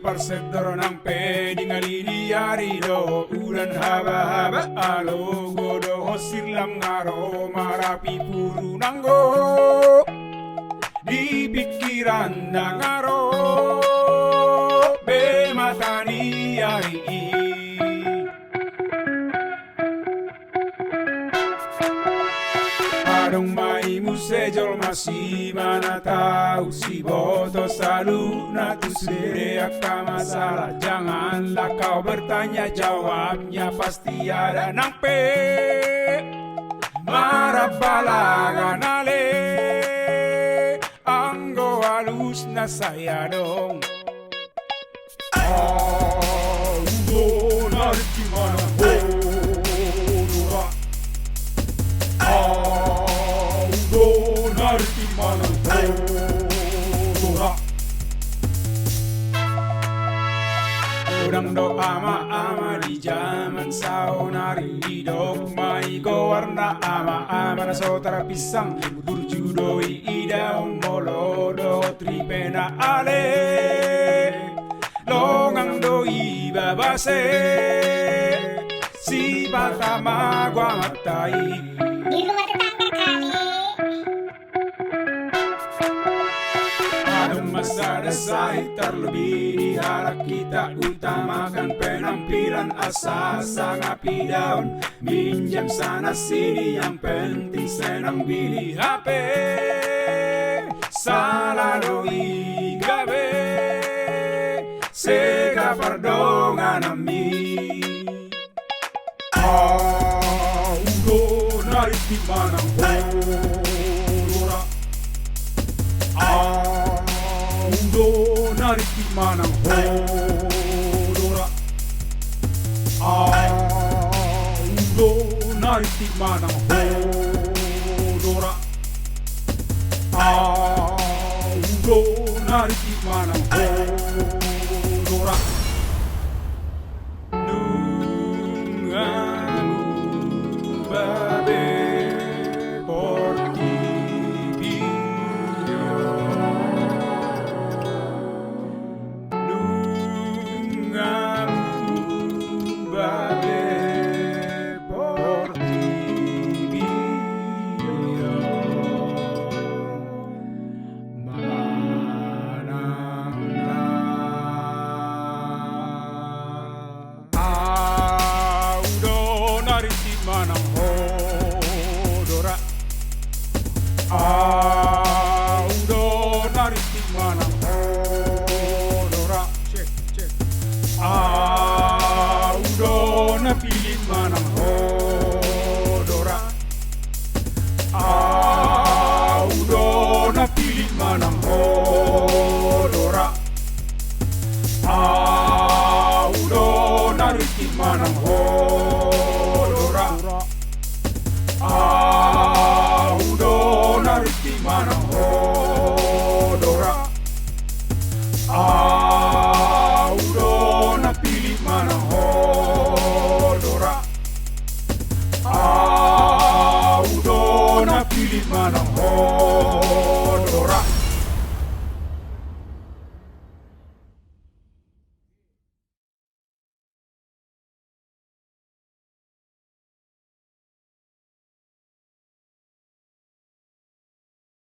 parsedor ng pwedeng aliliyarido. Ulan haba-haba alogodo silang ngaro marapi puro nanggo di pikiran ng aro be matani ari. Adong may musejol masih mana tahu si boto selalu natu seriaka masalah. Janganlah kau bertanya, jawabnya pasti ada nang pe marabalagan ale anggo halus na saya dong. Anggo nariti mana bodoh, anggo nariti mana bodoh. Orang doa ama di zaman saunari hidup mai go warna ama na sotara pisang budur judoi ida molodo tripena ale longang doi babase si patama gua matai Di rumah tetangga kali. Adong masa desai terlebih di harap kita utamakan penampilan asal sangat daun. Minjam sana sini yang penting senang beli HP. Salah doi gabe sega pardongan ami. Audo narik di mana horora. Audo narik di mana horora. Audo narik di mana horora. Audo narik di mana horora. Nungamu babe por ti pido. Nungamu babe por ti pido. Audo nariti manang hodora. Audo nariti manang hodora. Check, check. Audo napili manang hodora. Audo napili manang hodora. Audo nariti manang hodora. Audo nariti manang hodora. Audo napili manang hodora. Audo napili manang hodora.